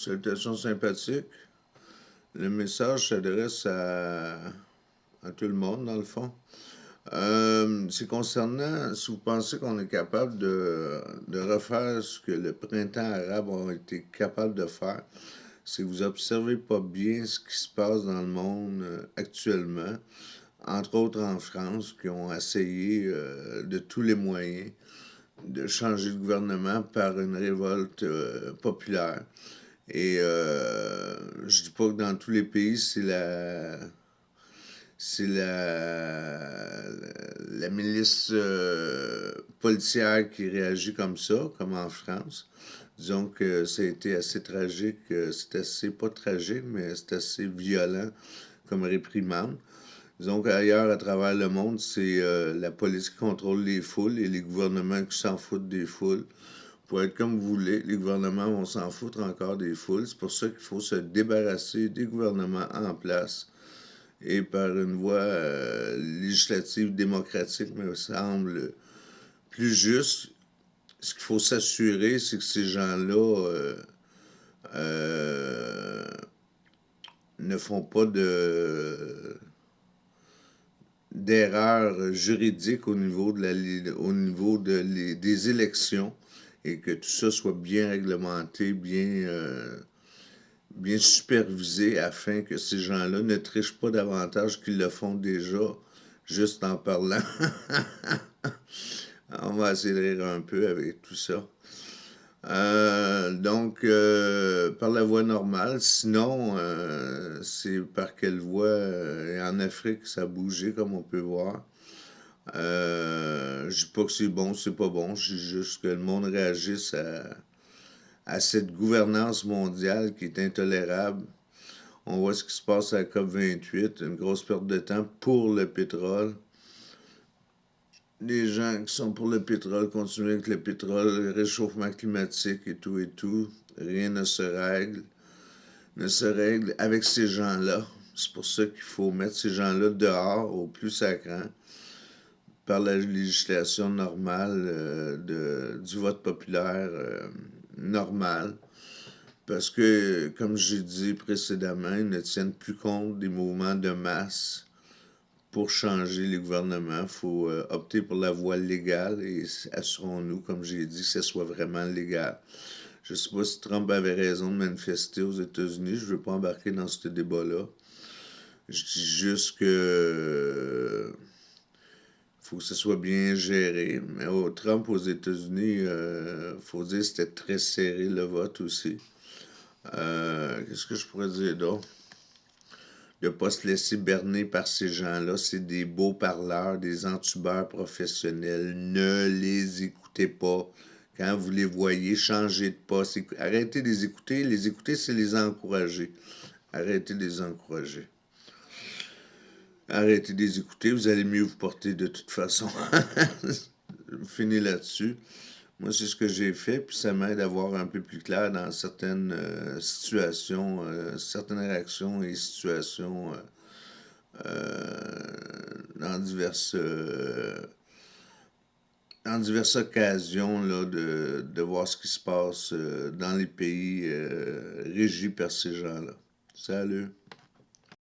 Salutations sympathiques. Le message s'adresse à tout le monde, dans le fond. C'est concernant si vous pensez qu'on est capable de refaire ce que le printemps arabe a été capable de faire. C'est que vous observez pas bien ce qui se passe dans le monde actuellement, entre autres en France, qui ont essayé de tous les moyens de changer de gouvernement par une révolte populaire. Et je dis pas que dans tous les pays, c'est la milice policière qui réagit comme ça, comme en France. Disons que ça a été assez tragique, c'est assez, pas tragique, mais c'est assez violent comme réprimande. Disons qu'ailleurs, à travers le monde, c'est la police qui contrôle les foules et les gouvernements qui s'en foutent des foules. Pour être comme vous voulez, les gouvernements vont s'en foutre encore des foules. C'est pour ça qu'il faut se débarrasser des gouvernements en place et par une voie législative démocratique me semble plus juste. Ce qu'il faut s'assurer, c'est que ces gens-là euh, ne font pas d'erreurs juridiques au niveau des élections et que tout ça soit bien réglementé, bien supervisé afin que ces gens-là ne trichent pas davantage qu'ils le font déjà juste en parlant. On va essayer de rire un peu avec tout ça. Donc, par la voie normale. Sinon, c'est par quelle voie? Et en Afrique, ça a bougé, comme on peut voir. Je dis pas que c'est bon, c'est pas bon. Je dis juste que le monde réagisse à cette gouvernance mondiale qui est intolérable. On voit ce qui se passe à la COP28, une grosse perte de temps pour le pétrole. Les gens qui sont pour le pétrole continuent avec le pétrole, le réchauffement climatique et tout. Rien ne se règle avec ces gens-là. C'est pour ça qu'il faut mettre ces gens-là dehors au plus sacrant par la législation normale du vote populaire normal. Parce que, comme j'ai dit précédemment, ils ne tiennent plus compte des mouvements de masse. Pour changer les gouvernements, il faut opter pour la voie légale et assurons-nous, comme j'ai dit, que ce soit vraiment légal. Je ne sais pas si Trump avait raison de manifester aux États-Unis. Je ne veux pas embarquer dans ce débat-là. Je dis juste que faut que ce soit bien géré. Mais Trump aux États-Unis, faut dire que c'était très serré le vote aussi. Qu'est-ce que je pourrais dire d'autre? De ne pas se laisser berner par ces gens-là. C'est des beaux parleurs, des entubeurs professionnels. Ne les écoutez pas. Quand vous les voyez, changez de poste. Arrêtez de les écouter. Les écouter, c'est les encourager. Arrêtez de les encourager. Arrêtez de les écouter, vous allez mieux vous porter de toute façon. Fini là-dessus. Moi, c'est ce que j'ai fait, puis ça m'aide à voir un peu plus clair dans certaines situations, certaines réactions et situations dans diverses occasions là, de voir ce qui se passe dans les pays régis par ces gens-là. Salut!